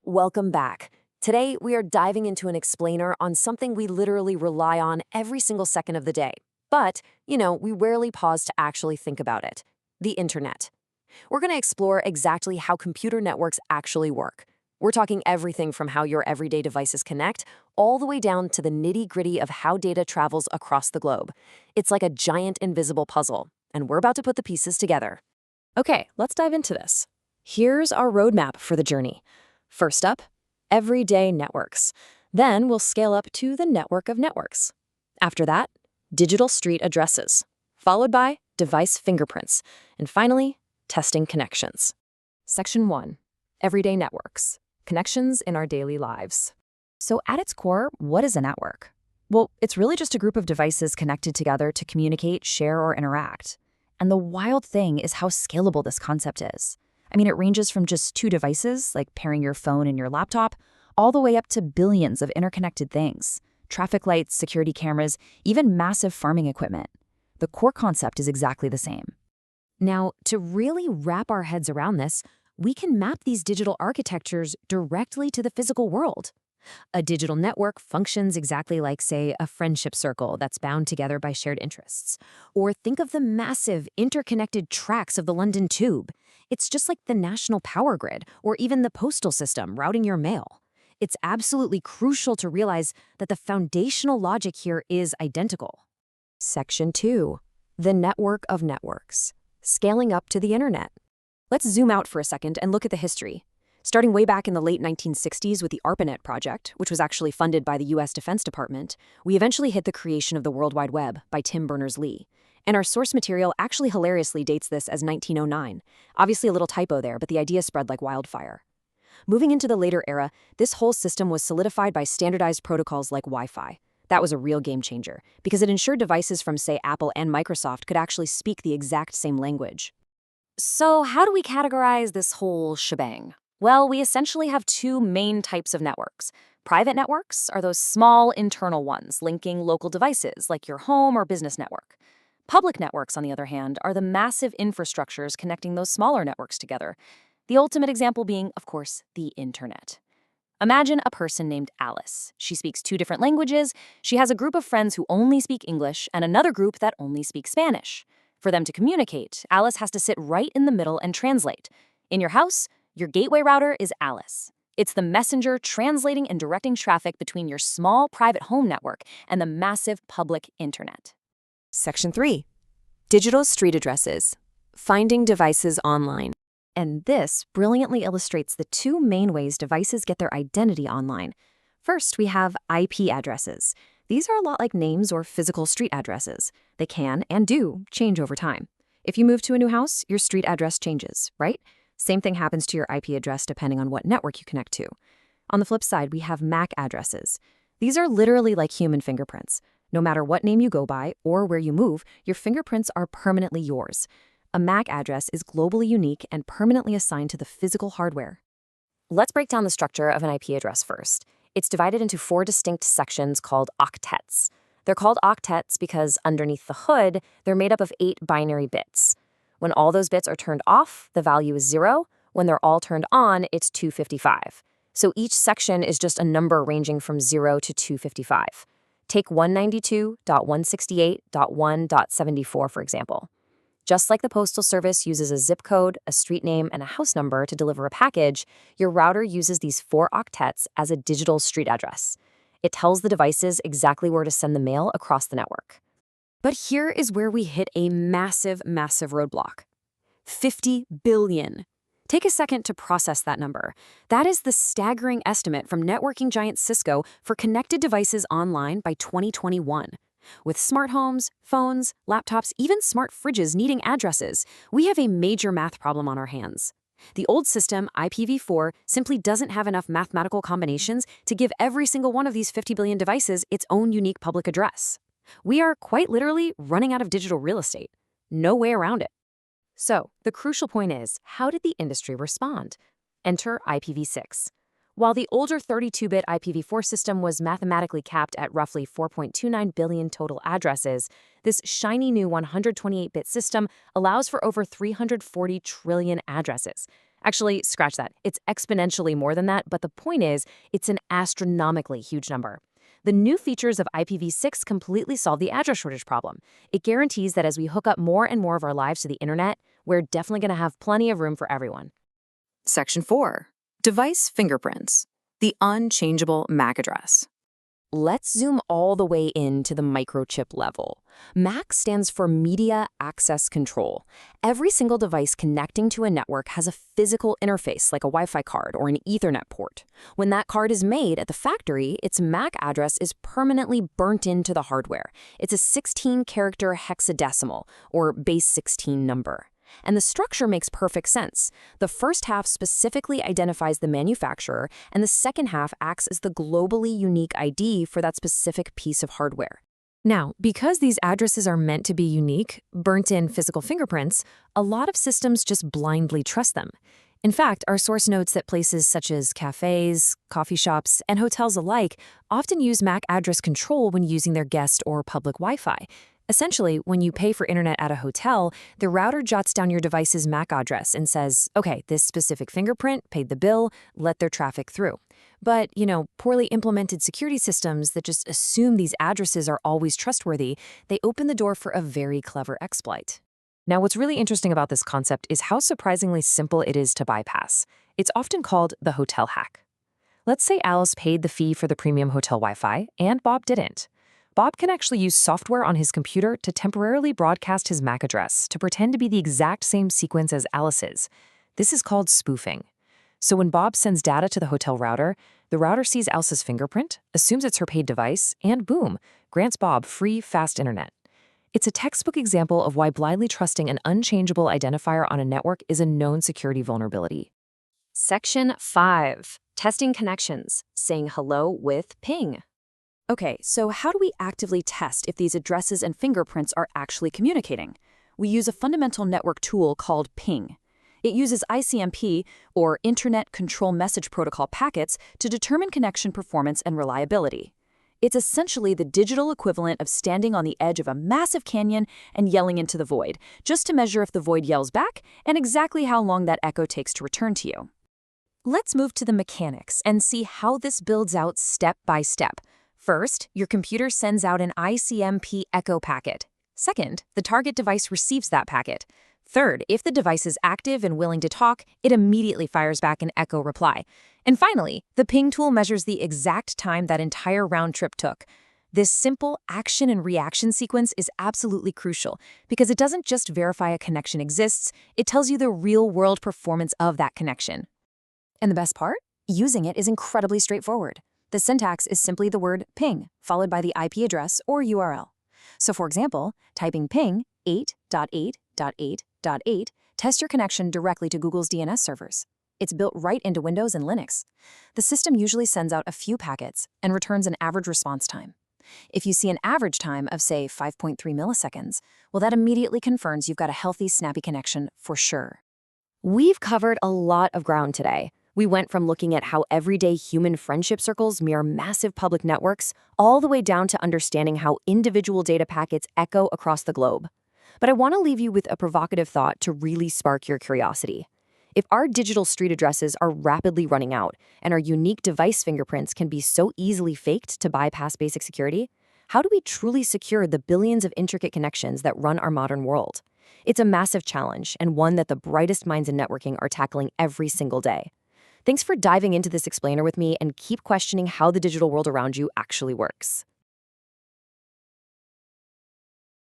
Welcome back. Today, we are diving into an explainer on something we literally rely on every single second of the day. But, we rarely pause to actually think about it. The internet. We're going to explore exactly how computer networks actually work. We're talking everything from how your everyday devices connect, all the way down to the nitty-gritty of how data travels across the globe. It's like a giant invisible puzzle, and we're about to put the pieces together. Okay, let's dive into this. Here's our roadmap for the journey. First up, everyday networks. Then we'll scale up to the network of networks. After that, digital street addresses, followed by device fingerprints, and finally, testing connections. Section 1. Everyday networks. Connections in our daily lives. So at its core, what is a network? Well, it's really just a group of devices connected together to communicate, share, or interact. And the wild thing is how scalable this concept is. It ranges from just two devices, like pairing your phone and your laptop, all the way up to billions of interconnected things. Traffic lights, security cameras, even massive farming equipment. The core concept is exactly the same. Now, to really wrap our heads around this, we can map these digital architectures directly to the physical world. A digital network functions exactly like, say, a friendship circle that's bound together by shared interests. Or think of the massive, interconnected tracks of the London Tube. It's just like the national power grid, or even the postal system routing your mail. It's absolutely crucial to realize that the foundational logic here is identical. Section 2. The network of networks. Scaling up to the internet. Let's zoom out for a second and look at the history. Starting way back in the late 1960s with the ARPANET project, which was actually funded by the US Defense Department, we eventually hit the creation of the World Wide Web by Tim Berners-Lee. And our source material actually hilariously dates this as 1909. Obviously a little typo there, but the idea spread like wildfire. Moving into the later era, this whole system was solidified by standardized protocols like Wi-Fi. That was a real game changer, because it ensured devices from, say, Apple and Microsoft could actually speak the exact same language. So how do we categorize this whole shebang? Well, we essentially have two main types of networks. Private networks are those small internal ones linking local devices like your home or business network. Public networks, on the other hand, are the massive infrastructures connecting those smaller networks together. The ultimate example being, of course, the internet. Imagine a person named Alice. She speaks two different languages. She has a group of friends who only speak English and another group that only speaks Spanish. For them to communicate, Alice has to sit right in the middle and translate. In your house, your gateway router is Alice. It's the messenger translating and directing traffic between your small private home network and the massive public internet. Section 3. Digital street addresses. Finding devices online. And this brilliantly illustrates the two main ways devices get their identity online. First, we have IP addresses. These are a lot like names or physical street addresses. They can, and do, change over time. If you move to a new house, your street address changes, right? Same thing happens to your IP address depending on what network you connect to. On the flip side, we have MAC addresses. These are literally like human fingerprints. No matter what name you go by or where you move, your fingerprints are permanently yours. A MAC address is globally unique and permanently assigned to the physical hardware. Let's break down the structure of an IP address first. It's divided into 4 distinct sections called octets. They're called octets because underneath the hood, they're made up of 8 binary bits. When all those bits are turned off, the value is 0. When they're all turned on, it's 255. So each section is just a number ranging from 0 to 255. Take 192.168.1.74, for example. Just like the Postal Service uses a zip code, a street name, and a house number to deliver a package, your router uses these 4 octets as a digital street address. It tells the devices exactly where to send the mail across the network. But here is where we hit a massive, massive roadblock. 50 billion. Take a second to process that number. That is the staggering estimate from networking giant Cisco for connected devices online by 2021. With smart homes, phones, laptops, even smart fridges needing addresses, we have a major math problem on our hands. The old system, IPv4, simply doesn't have enough mathematical combinations to give every single one of these 50 billion devices its own unique public address. We are quite literally running out of digital real estate. No way around it. So, the crucial point is, how did the industry respond? Enter IPv6. While the older 32-bit IPv4 system was mathematically capped at roughly 4.29 billion total addresses, this shiny new 128-bit system allows for over 340 trillion addresses. Actually, scratch that. It's exponentially more than that, but the point is, it's an astronomically huge number. The new features of IPv6 completely solve the address shortage problem. It guarantees that as we hook up more and more of our lives to the internet, we're definitely going to have plenty of room for everyone. Section 4. Device fingerprints. The unchangeable MAC address. Let's zoom all the way into the microchip level. MAC stands for Media Access Control. Every single device connecting to a network has a physical interface like a Wi-Fi card or an Ethernet port. When that card is made at the factory, its MAC address is permanently burnt into the hardware. It's a 16-character hexadecimal, or base 16 number. And the structure makes perfect sense. The first half specifically identifies the manufacturer, and the second half acts as the globally unique ID for that specific piece of hardware. Now, because these addresses are meant to be unique, burnt-in physical fingerprints, a lot of systems just blindly trust them. In fact, our source notes that places such as cafes, coffee shops, and hotels alike often use MAC address control when using their guest or public Wi-Fi. Essentially, when you pay for internet at a hotel, the router jots down your device's MAC address and says, okay, this specific fingerprint paid the bill, let their traffic through. But, poorly implemented security systems that just assume these addresses are always trustworthy, they open the door for a very clever exploit. Now, what's really interesting about this concept is how surprisingly simple it is to bypass. It's often called the hotel hack. Let's say Alice paid the fee for the premium hotel Wi-Fi, and Bob didn't. Bob can actually use software on his computer to temporarily broadcast his MAC address to pretend to be the exact same sequence as Alice's. This is called spoofing. So when Bob sends data to the hotel router, the router sees Alice's fingerprint, assumes it's her paid device, and boom, grants Bob free, fast internet. It's a textbook example of why blindly trusting an unchangeable identifier on a network is a known security vulnerability. Section 5. Testing connections. Saying hello with ping. Okay, so how do we actively test if these addresses and fingerprints are actually communicating? We use a fundamental network tool called ping. It uses ICMP, or Internet Control Message Protocol packets, to determine connection performance and reliability. It's essentially the digital equivalent of standing on the edge of a massive canyon and yelling into the void, just to measure if the void yells back and exactly how long that echo takes to return to you. Let's move to the mechanics and see how this builds out step by step. First, your computer sends out an ICMP echo packet. Second, the target device receives that packet. Third, if the device is active and willing to talk, it immediately fires back an echo reply. And finally, the ping tool measures the exact time that entire round trip took. This simple action and reaction sequence is absolutely crucial because it doesn't just verify a connection exists, it tells you the real-world performance of that connection. And the best part? Using it is incredibly straightforward. The syntax is simply the word ping, followed by the IP address or URL. So for example, typing ping 8.8.8.8, test your connection directly to Google's DNS servers. It's built right into Windows and Linux. The system usually sends out a few packets and returns an average response time. If you see an average time of, say, 5.3 milliseconds, well, that immediately confirms you've got a healthy, snappy connection for sure. We've covered a lot of ground today. We went from looking at how everyday human friendship circles mirror massive public networks, all the way down to understanding how individual data packets echo across the globe. But I want to leave you with a provocative thought to really spark your curiosity. If our digital street addresses are rapidly running out, and our unique device fingerprints can be so easily faked to bypass basic security, how do we truly secure the billions of intricate connections that run our modern world? It's a massive challenge, and one that the brightest minds in networking are tackling every single day. Thanks for diving into this explainer with me, and keep questioning how the digital world around you actually works.